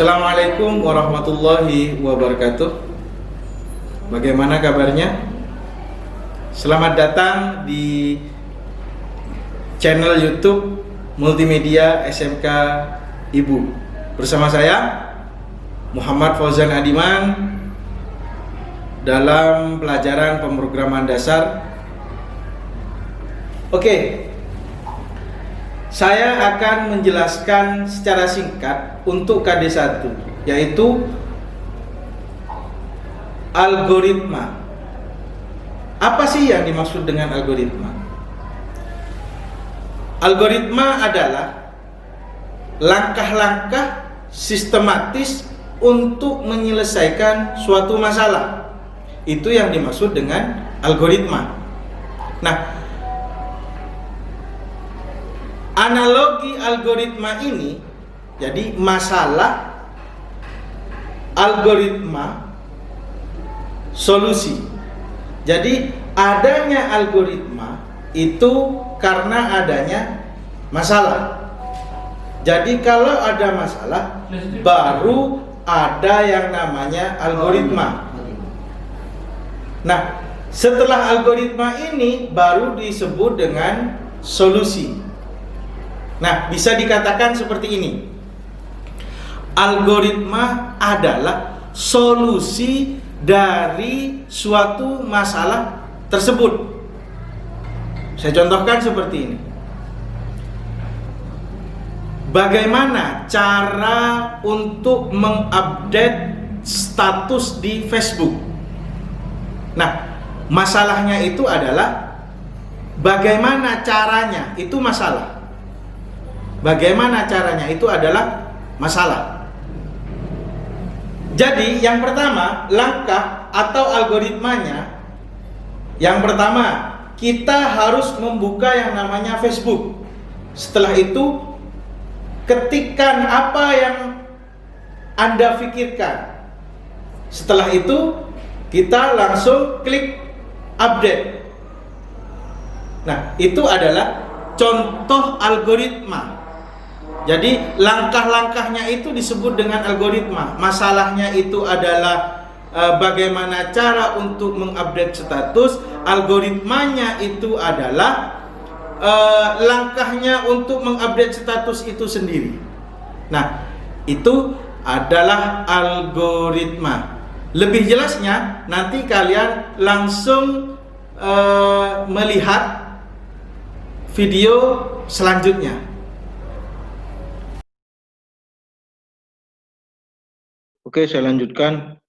Assalamualaikum warahmatullahi wabarakatuh. Bagaimana kabarnya? Selamat datang di channel YouTube Multimedia SMK Ibu. Bersama saya Muhammad Fauzan Adiman dalam pelajaran pemrograman dasar. Oke. Saya akan menjelaskan secara singkat untuk KD1, yaitu algoritma. Apa sih yang dimaksud dengan algoritma? Algoritma adalah langkah-langkah sistematis untuk menyelesaikan suatu masalah. Itu yang dimaksud dengan algoritma. Nah, analogi algoritma ini, jadi masalah, algoritma, solusi. Jadi adanya algoritma itu karena adanya masalah. Jadi kalau ada masalah, baru ada yang namanya algoritma. Nah, setelah algoritma ini baru disebut dengan solusi. Nah, bisa dikatakan seperti ini. Algoritma adalah solusi dari suatu masalah tersebut. Saya contohkan seperti ini. Bagaimana cara untuk mengupdate status di Facebook? Nah, masalahnya itu adalah bagaimana caranya, itu masalah. Bagaimana caranya itu adalah masalah. Jadi yang pertama, langkah atau algoritmanya, yang pertama kita harus membuka yang namanya Facebook. Setelah itu ketikkan apa yang Anda pikirkan. Setelah itu kita langsung klik update. Nah, itu adalah contoh algoritma. Jadi langkah-langkahnya itu disebut dengan algoritma. Masalahnya itu adalah bagaimana cara untuk mengupdate status. Algoritmanya itu adalah langkahnya untuk mengupdate status itu sendiri. Nah, itu adalah algoritma. Lebih jelasnya nanti kalian langsung melihat video selanjutnya. Oke, saya lanjutkan.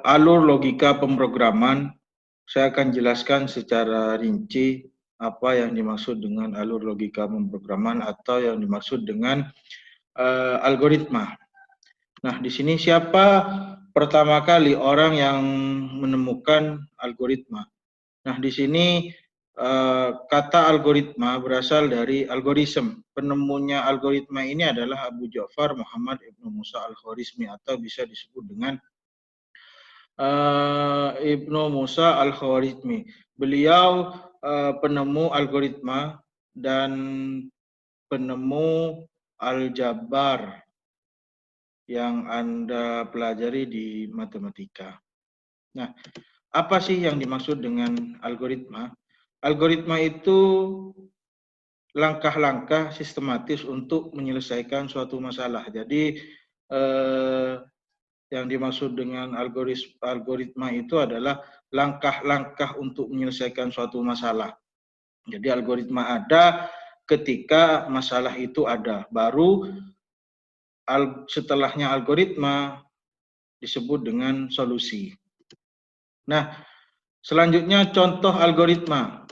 Alur logika pemrograman. Saya akan jelaskan secara rinci apa yang dimaksud dengan alur logika pemrograman atau yang dimaksud dengan algoritma. Nah, di sini siapa pertama kali orang yang menemukan algoritma? Nah, di sini kata algoritma berasal dari algorisme. Penemunya algoritma ini adalah Abu Ja'far Muhammad Ibnu Musa Al-Khwarizmi, atau bisa disebut dengan Ibnu Musa Al-Khwarizmi. Beliau penemu algoritma dan penemu aljabar yang Anda pelajari di matematika. Nah, apa sih yang dimaksud dengan algoritma? Algoritma itu langkah-langkah sistematis untuk menyelesaikan suatu masalah. Jadi yang dimaksud dengan algoritma itu adalah langkah-langkah untuk menyelesaikan suatu masalah. Jadi algoritma ada ketika masalah itu ada. Baru setelahnya algoritma disebut dengan solusi. Nah, selanjutnya contoh algoritma.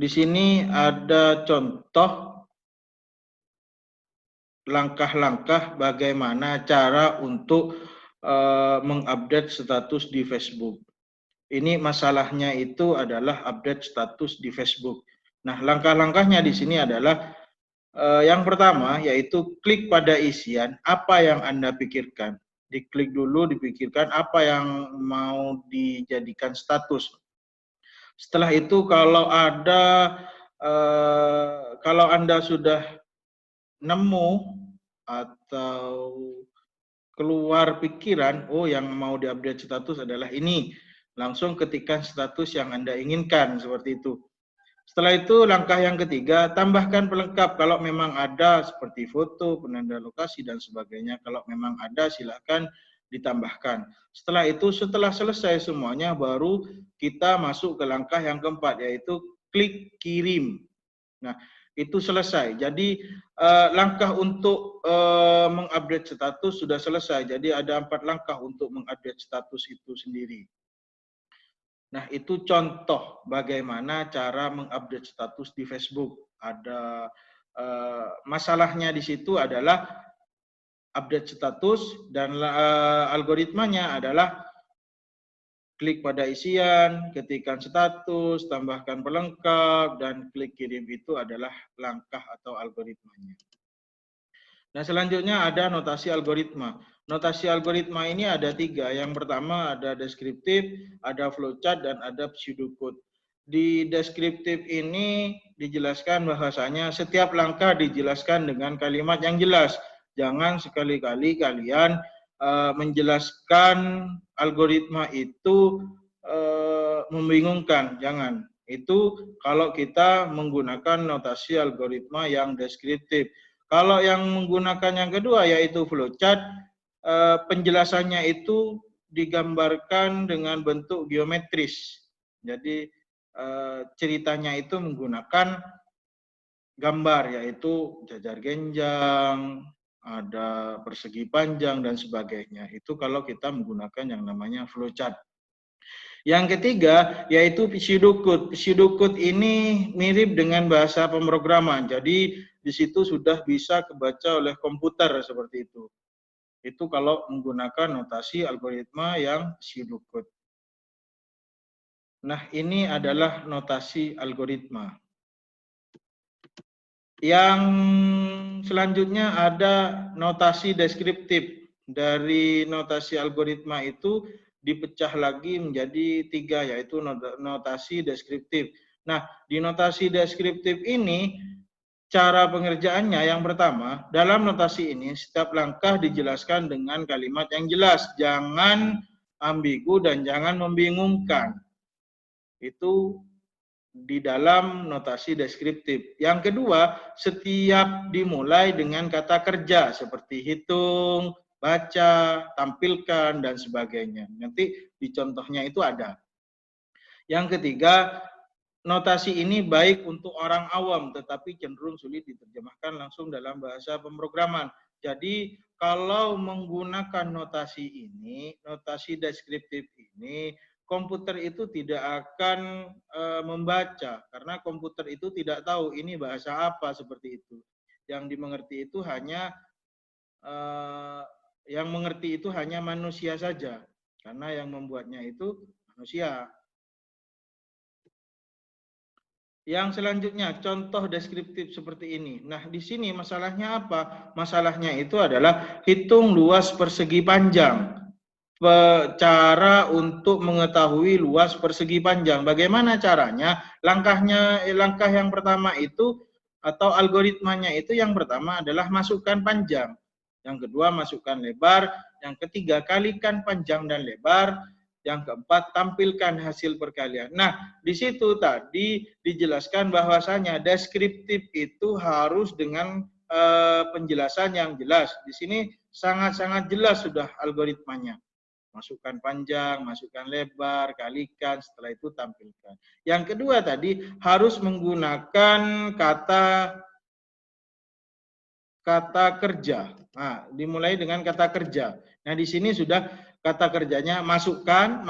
Di sini ada contoh langkah-langkah bagaimana cara untuk mengupdate status di Facebook. Ini masalahnya itu adalah update status di Facebook. Nah, langkah-langkahnya di sini adalah yang pertama yaitu klik pada isian apa yang Anda pikirkan. Diklik dulu, dipikirkan apa yang mau dijadikan status. Setelah itu kalau ada kalau Anda sudah nemu atau keluar pikiran, oh yang mau diupdate status adalah ini. Langsung ketikkan status yang Anda inginkan, seperti itu. Setelah itu langkah yang ketiga, tambahkan pelengkap kalau memang ada seperti foto, penanda lokasi dan sebagainya. Kalau memang ada silakan ditambahkan. Setelah itu setelah selesai semuanya baru kita masuk ke langkah yang keempat yaitu klik kirim. Nah, itu selesai. Jadi langkah untuk mengupdate status sudah selesai. Jadi ada 4 langkah untuk mengupdate status itu sendiri. Nah, itu contoh bagaimana cara mengupdate status di Facebook. Ada masalahnya di situ adalah update status dan algoritmanya adalah klik pada isian, ketikkan status, tambahkan pelengkap, dan klik kirim itu adalah langkah atau algoritmanya. Nah, selanjutnya ada notasi algoritma. Notasi algoritma ini ada 3. Yang pertama ada deskriptif, ada flowchart, dan ada pseudocode. Di deskriptif ini dijelaskan bahwasanya setiap langkah dijelaskan dengan kalimat yang jelas. Jangan sekali-kali kalian menjelaskan algoritma itu membingungkan. Jangan. Itu kalau kita menggunakan notasi algoritma yang deskriptif. Kalau yang menggunakan yang kedua yaitu flowchart, penjelasannya itu digambarkan dengan bentuk geometris. Jadi ceritanya itu menggunakan gambar yaitu jajar genjang, ada persegi panjang dan sebagainya. Itu kalau kita menggunakan yang namanya flowchart. Yang ketiga yaitu pseudocode. Pseudocode ini mirip dengan bahasa pemrograman. Jadi di situ sudah bisa kebaca oleh komputer seperti itu. Itu kalau menggunakan notasi algoritma yang pseudocode. Nah, ini adalah notasi algoritma. Yang selanjutnya ada notasi deskriptif. Dari notasi algoritma itu dipecah lagi menjadi 3, yaitu notasi deskriptif. Nah, di notasi deskriptif ini cara pengerjaannya yang pertama, dalam notasi ini setiap langkah dijelaskan dengan kalimat yang jelas, jangan ambigu dan jangan membingungkan. Itu di dalam notasi deskriptif. Yang kedua, setiap dimulai dengan kata kerja seperti hitung, baca, tampilkan, dan sebagainya. Nanti di contohnya itu ada. Yang ketiga, notasi ini baik untuk orang awam, tetapi cenderung sulit diterjemahkan langsung dalam bahasa pemrograman. Jadi, kalau menggunakan notasi ini, notasi deskriptif ini, komputer itu tidak akan membaca, karena komputer itu tidak tahu ini bahasa apa seperti itu. Yang dimengerti itu hanya manusia saja, karena yang membuatnya itu manusia. Yang selanjutnya, contoh deskriptif seperti ini. Nah, di sini masalahnya apa? Masalahnya itu adalah hitung luas persegi panjang. Cara untuk mengetahui luas persegi panjang. Bagaimana caranya? Langkah yang pertama itu atau algoritmanya itu yang pertama adalah masukkan panjang. Yang kedua masukkan lebar. Yang ketiga kalikan panjang dan lebar. Yang keempat, tampilkan hasil perkalian. Nah, di situ tadi dijelaskan bahwasanya deskriptif itu harus dengan penjelasan yang jelas. Di sini sangat-sangat jelas sudah algoritmanya. Masukkan panjang, masukkan lebar, kalikan, setelah itu tampilkan. Yang kedua tadi harus menggunakan kata kerja. Nah, dimulai dengan kata kerja. Nah, di sini sudah kata kerjanya masukkan,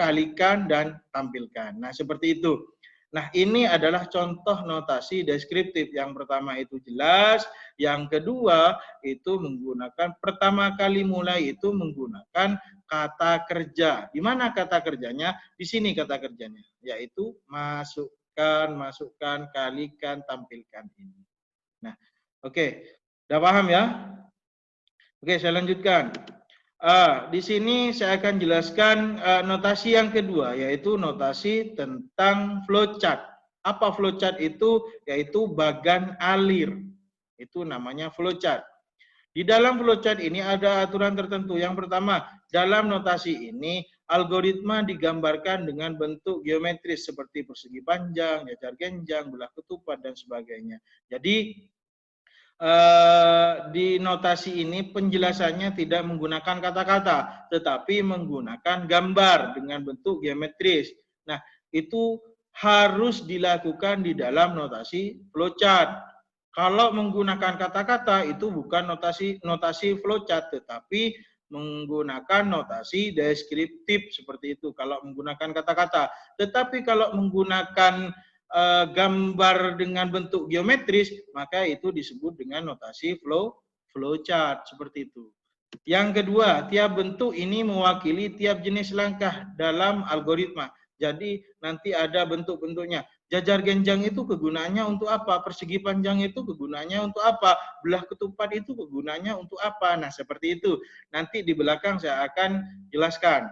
kalikan, dan tampilkan. Nah, seperti itu. Nah, ini adalah contoh notasi deskriptif. Yang pertama itu jelas, yang kedua itu menggunakan, pertama kali mulai itu menggunakan kata kerja. Di mana kata kerjanya? Di sini kata kerjanya, yaitu masukkan, kalikan, tampilkan ini. Nah, oke. Udah paham ya? Oke, saya lanjutkan. Di sini saya akan jelaskan notasi yang kedua, yaitu notasi tentang flowchart. Apa flowchart itu? Yaitu bagan alir. Itu namanya flowchart. Di dalam flowchart ini ada aturan tertentu. Yang pertama, dalam notasi ini algoritma digambarkan dengan bentuk geometris seperti persegi panjang, jajar genjang, belah ketupat, dan sebagainya. Jadi di notasi ini penjelasannya tidak menggunakan kata-kata, tetapi menggunakan gambar dengan bentuk geometris. Nah, itu harus dilakukan di dalam notasi flowchart. Kalau menggunakan kata-kata itu bukan notasi flowchart, tetapi menggunakan notasi deskriptif seperti itu kalau menggunakan kata-kata. Tetapi kalau menggunakan gambar dengan bentuk geometris, maka itu disebut dengan notasi flowchart seperti itu. Yang kedua, tiap bentuk ini mewakili tiap jenis langkah dalam algoritma. Jadi nanti ada bentuk-bentuknya. Jajar genjang itu kegunaannya untuk apa? Persegi panjang itu kegunaannya untuk apa? Belah ketupat itu kegunaannya untuk apa? Nah, seperti itu. Nanti di belakang saya akan jelaskan.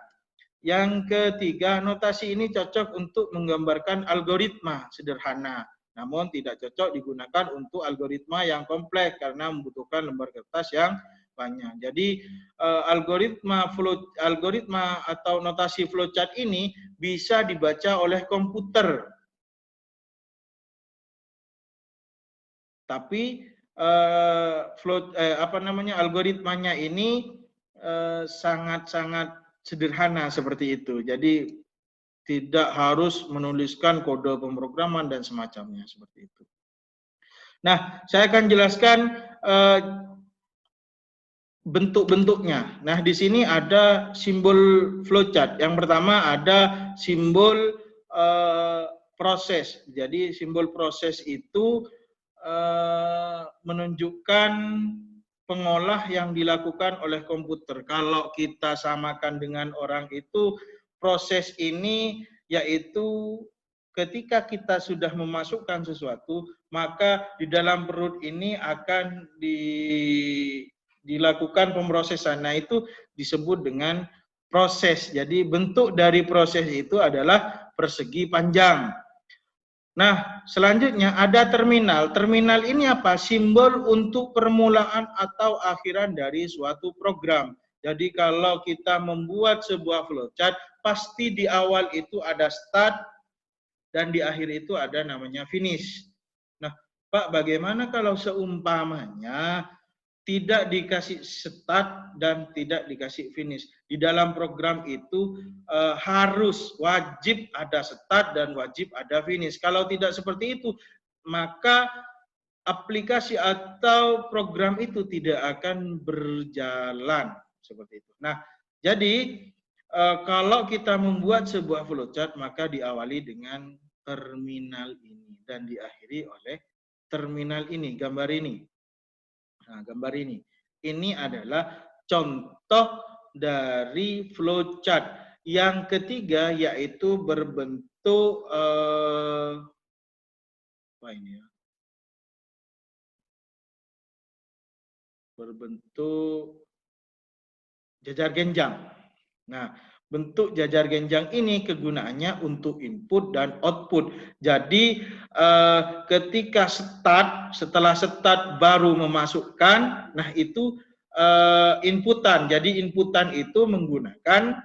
Yang ketiga, notasi ini cocok untuk menggambarkan algoritma sederhana, namun tidak cocok digunakan untuk algoritma yang kompleks karena membutuhkan lembar kertas yang banyak. Jadi algoritma atau notasi flowchart ini bisa dibaca oleh komputer. Tapi algoritmanya ini sangat-sangat sederhana seperti itu. Jadi tidak harus menuliskan kode pemrograman dan semacamnya seperti itu. Nah, saya akan jelaskan bentuk-bentuknya. Nah, di sini ada simbol flowchart. Yang pertama ada simbol proses. Jadi simbol proses itu menunjukkan pengolah yang dilakukan oleh komputer. Kalau kita samakan dengan orang itu, proses ini yaitu ketika kita sudah memasukkan sesuatu, maka di dalam perut ini akan dilakukan pemrosesan. Nah, itu disebut dengan proses. Jadi bentuk dari proses itu adalah persegi panjang. Nah, selanjutnya ada terminal. Terminal ini apa? Simbol untuk permulaan atau akhiran dari suatu program. Jadi kalau kita membuat sebuah flowchart, pasti di awal itu ada start dan di akhir itu ada namanya finish. Nah, Pak, bagaimana kalau seumpamanya tidak dikasih start dan tidak dikasih finish? Di dalam program itu harus wajib ada start dan wajib ada finish. Kalau tidak seperti itu, maka aplikasi atau program itu tidak akan berjalan seperti itu. Nah, jadi kalau kita membuat sebuah flowchart, maka diawali dengan terminal ini dan diakhiri oleh terminal ini, gambar ini. Nah, gambar ini. Ini adalah contoh dari flowchart. Yang ketiga yaitu berbentuk apa ini ya? Berbentuk jajar genjang. Nah, bentuk jajar genjang ini kegunaannya untuk input dan output. Jadi ketika setelah start baru memasukkan, nah itu inputan. Jadi inputan itu menggunakan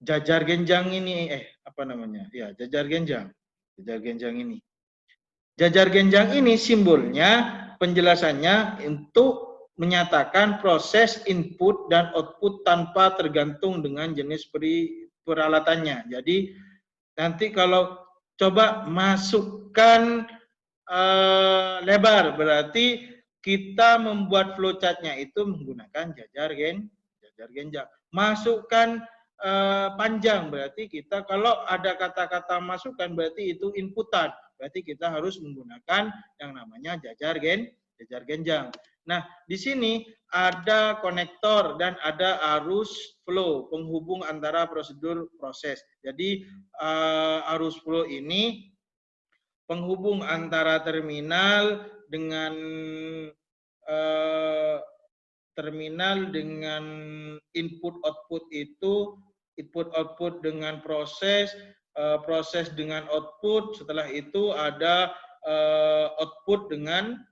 jajar genjang ini, apa namanya? Ya, jajar genjang. Jajar genjang ini. Jajar genjang ini simbolnya, penjelasannya untuk menyatakan proses input dan output tanpa tergantung dengan jenis peralatannya. Jadi nanti kalau coba masukkan lebar, berarti kita membuat flowchartnya itu menggunakan jajar genjang. Masukkan panjang, berarti kita kalau ada kata-kata masukkan berarti itu inputan. Berarti kita harus menggunakan yang namanya jajar genjang. Nah, di sini ada konektor dan ada arus flow, penghubung antara prosedur proses. Jadi arus flow ini penghubung antara terminal dengan input output itu, input output dengan proses, proses dengan output, setelah itu ada output dengan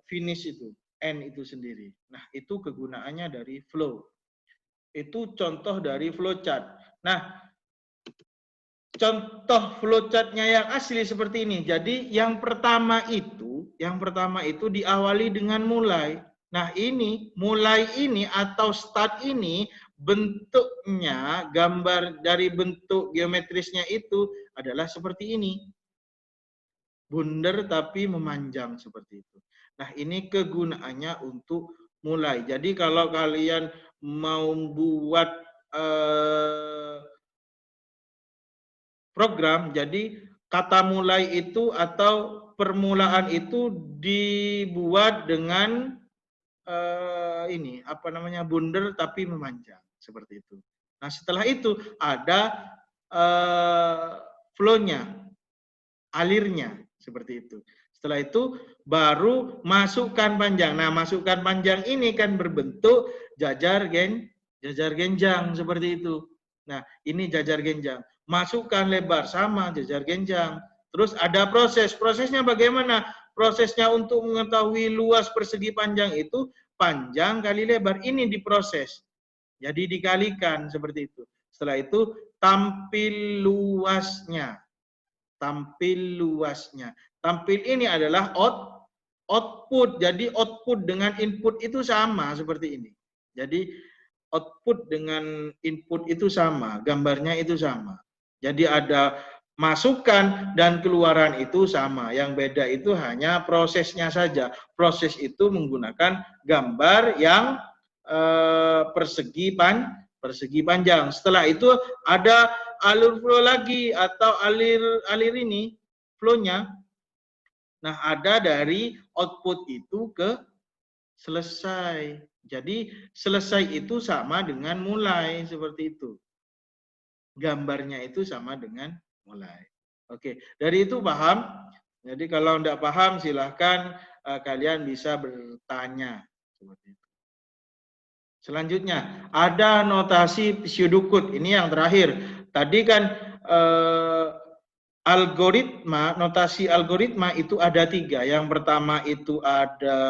finish itu. N itu sendiri. Nah, itu kegunaannya dari flow. Itu contoh dari flowchart. Nah, contoh flowchart-nya yang asli seperti ini. Jadi yang pertama itu diawali dengan mulai. Nah, ini mulai ini atau start ini bentuknya, gambar dari bentuk geometrisnya itu adalah seperti ini. Bundar tapi memanjang seperti itu. Nah, ini kegunaannya untuk mulai. Jadi kalau kalian mau buat program, jadi kata mulai itu atau permulaan itu dibuat dengan ini apa namanya, bundar tapi memanjang seperti itu. Nah, setelah itu ada flow-nya, alirnya seperti itu. Setelah itu baru masukkan panjang. Nah, masukkan panjang ini kan berbentuk jajar genjang seperti itu. Nah, ini jajar genjang. Masukkan lebar sama jajar genjang. Terus ada proses. Prosesnya bagaimana? Prosesnya untuk mengetahui luas persegi panjang itu panjang kali lebar. Ini diproses. Jadi dikalikan seperti itu. Setelah itu tampil luasnya. Tampil luasnya. Tampil ini adalah output. Jadi output dengan input itu sama seperti ini. Jadi output dengan input itu sama, gambarnya itu sama. Jadi ada masukan dan keluaran itu sama. Yang beda itu hanya prosesnya saja. Proses itu menggunakan gambar yang persegi panjang. Setelah itu ada alur flow lagi atau alir ini flow-nya. Nah, ada dari output itu ke selesai. Jadi selesai itu sama dengan mulai seperti itu. Gambarnya itu sama dengan mulai. Oke, dari itu paham? Jadi kalau tidak paham silahkan kalian bisa bertanya seperti itu. Selanjutnya, ada notasi pseudocode. Ini yang terakhir. Tadi kan algoritma, notasi algoritma itu ada 3. Yang pertama itu ada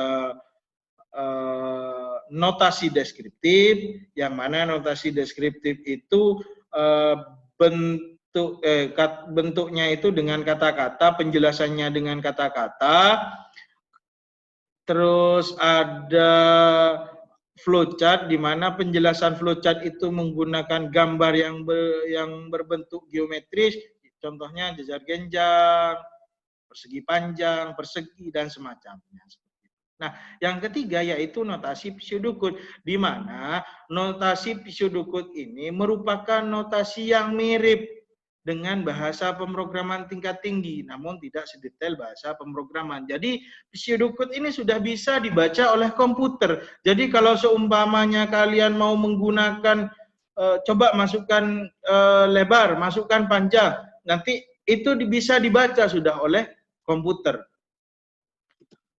notasi deskriptif, yang mana notasi deskriptif itu bentuknya itu dengan kata-kata, penjelasannya dengan kata-kata. Terus ada flowchart, di mana penjelasan flowchart itu menggunakan gambar yang berbentuk geometris, contohnya jajar genjang, persegi panjang, persegi dan semacamnya. Nah, yang ketiga yaitu notasi pseudocode, di mana notasi pseudocode ini merupakan notasi yang mirip dengan bahasa pemrograman tingkat tinggi, namun tidak sedetail bahasa pemrograman. Jadi pseudocode ini sudah bisa dibaca oleh komputer. Jadi kalau seumpamanya kalian mau menggunakan, coba masukkan lebar, masukkan panjang, nanti itu bisa dibaca sudah oleh komputer.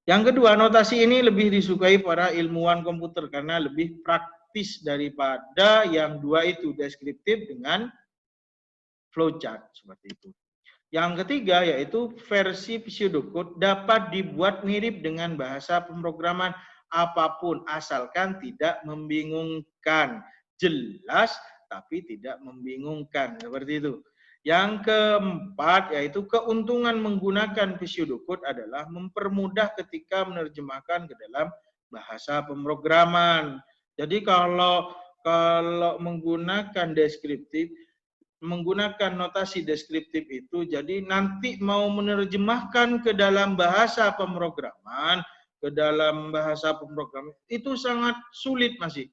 Yang kedua, notasi ini lebih disukai para ilmuwan komputer karena lebih praktis daripada yang dua itu, deskriptif dengan flowchart seperti itu. Yang ketiga yaitu versi pseudocode dapat dibuat mirip dengan bahasa pemrograman apapun asalkan tidak membingungkan. Jelas tapi tidak membingungkan seperti itu. Yang keempat yaitu keuntungan menggunakan pseudocode adalah mempermudah ketika menerjemahkan ke dalam bahasa pemrograman. Jadi kalau menggunakan deskriptif, menggunakan notasi deskriptif itu, jadi nanti mau menerjemahkan ke dalam bahasa pemrograman, itu sangat sulit masih.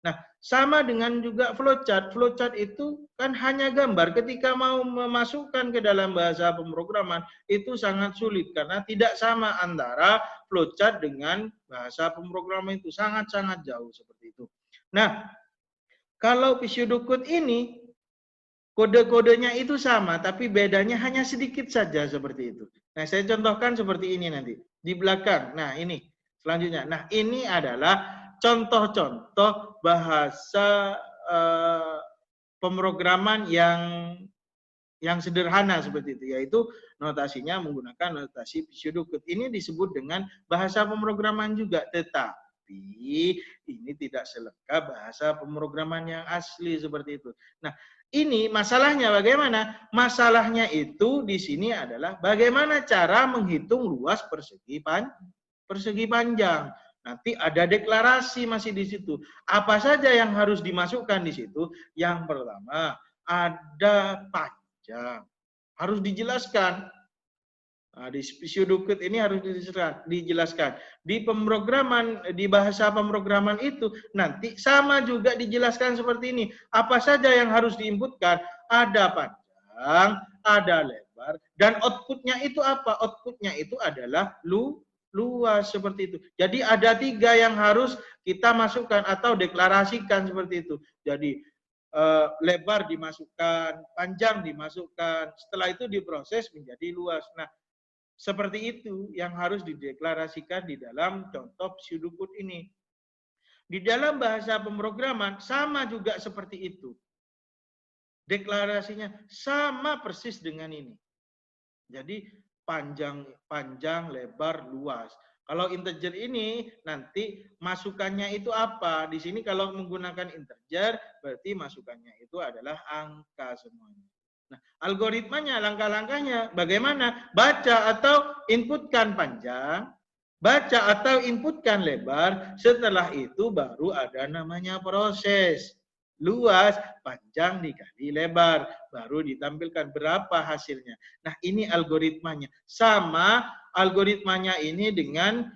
Nah, sama dengan juga flowchart. Flowchart itu kan hanya gambar. Ketika mau memasukkan ke dalam bahasa pemrograman, itu sangat sulit karena tidak sama antara flowchart dengan bahasa pemrograman, itu sangat-sangat jauh seperti itu. Nah, kalau pseudocode ini kode-kodenya itu sama, tapi bedanya hanya sedikit saja seperti itu. Nah, saya contohkan seperti ini nanti. Di belakang, nah ini selanjutnya. Nah, ini adalah contoh-contoh bahasa pemrograman yang yang sederhana seperti itu, yaitu notasinya menggunakan notasi pseudocode. Ini disebut dengan bahasa pemrograman juga, tetapi ini tidak selengkap bahasa pemrograman yang asli seperti itu. Nah, ini masalahnya bagaimana? Masalahnya itu di sini adalah bagaimana cara menghitung luas persegi panjang. Nanti ada deklarasi masih di situ. Apa saja yang harus dimasukkan di situ? Yang pertama, ada panjang. Harus dijelaskan. Nah, di pseudocode ini harus dijelaskan. Di pemrograman, di bahasa pemrograman itu nanti sama juga dijelaskan seperti ini. Apa saja yang harus diinputkan? Ada panjang, ada lebar, dan outputnya itu apa? Outputnya itu adalah luas seperti itu. Jadi ada 3 yang harus kita masukkan atau deklarasikan seperti itu. Jadi lebar dimasukkan, panjang dimasukkan, setelah itu diproses menjadi luas. Nah, seperti itu yang harus dideklarasikan di dalam contoh pseudocode ini. Di dalam bahasa pemrograman sama juga seperti itu. Deklarasinya sama persis dengan ini. Jadi panjang, lebar, luas. Kalau integer ini nanti masukannya itu apa? Di sini kalau menggunakan integer berarti masukannya itu adalah angka semuanya. Nah, algoritmanya, langkah-langkahnya bagaimana? Baca atau inputkan panjang, baca atau inputkan lebar, setelah itu baru ada namanya proses. Luas, panjang dikali lebar, baru ditampilkan berapa hasilnya. Nah, ini algoritmanya. Sama algoritmanya ini dengan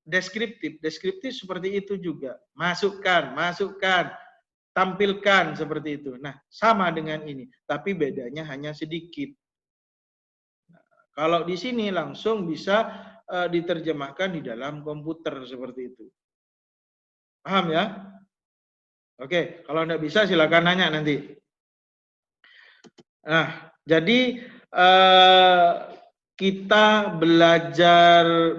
deskriptif. Deskriptif seperti itu juga. Masukkan, tampilkan seperti itu. Nah, sama dengan ini, tapi bedanya hanya sedikit. Nah, kalau di sini langsung bisa diterjemahkan di dalam komputer seperti itu. Paham ya? Oke, kalau enggak bisa silakan nanya nanti. Nah, jadi kita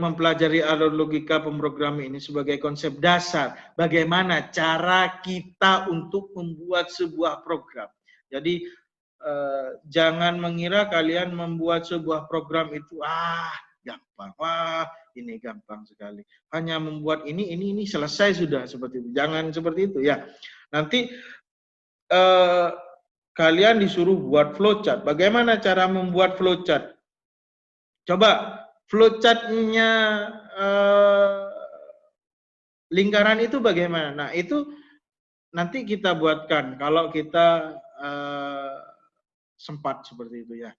mempelajari alur logika pemrograman ini sebagai konsep dasar. Bagaimana cara kita untuk membuat sebuah program. Jadi jangan mengira kalian membuat sebuah program itu gampang. Wah, ini gampang sekali. Hanya membuat ini selesai sudah seperti itu. Jangan seperti itu ya. Nanti kalian disuruh buat flowchart. Bagaimana cara membuat flowchart? Coba flowchart-nya lingkaran itu bagaimana? Nah, itu nanti kita buatkan kalau kita sempat seperti itu ya.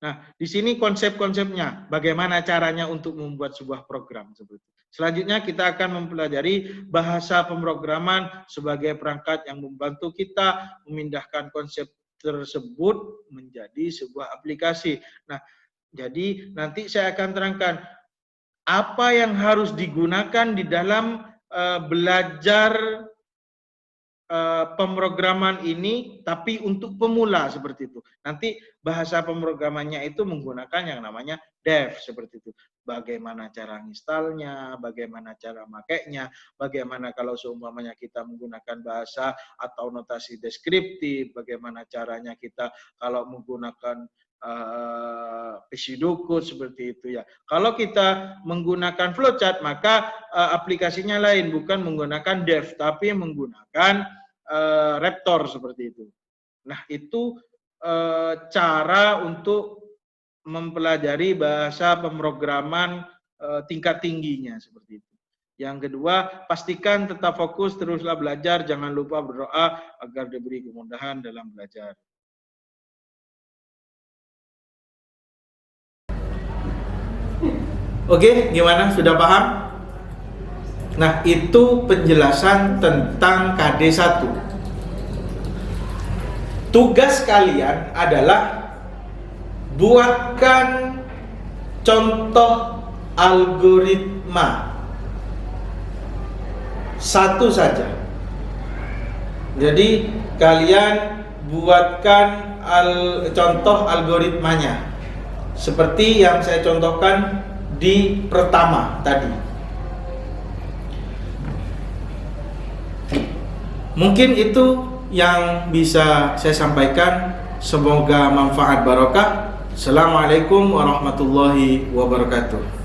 Nah, di sini konsep-konsepnya, bagaimana caranya untuk membuat sebuah program seperti itu. Selanjutnya kita akan mempelajari bahasa pemrograman sebagai perangkat yang membantu kita memindahkan konsep tersebut menjadi sebuah aplikasi. Nah, jadi nanti saya akan terangkan apa yang harus digunakan di dalam belajar pemrograman ini, tapi untuk pemula seperti itu. Nanti bahasa pemrogramannya itu menggunakan yang namanya dev seperti itu. Bagaimana cara installnya, bagaimana cara makainya, bagaimana kalau seumpamanya kita menggunakan bahasa atau notasi deskriptif, bagaimana caranya kita kalau menggunakan pseudocode seperti itu ya. Kalau kita menggunakan flowchart maka aplikasinya lain, bukan menggunakan dev tapi menggunakan Raptor seperti itu. Nah, itu cara untuk mempelajari bahasa pemrograman tingkat tingginya seperti itu. Yang kedua, pastikan tetap fokus, teruslah belajar, jangan lupa berdoa agar diberi kemudahan dalam belajar. Oke, gimana? Sudah paham? Nah, itu penjelasan tentang KD1. Tugas kalian adalah buatkan contoh algoritma. Satu saja. Jadi, kalian buatkan contoh algoritmanya. Seperti yang saya contohkan di pertama tadi. Mungkin itu yang bisa saya sampaikan. Semoga manfaat barokah. Assalamualaikum warahmatullahi wabarakatuh.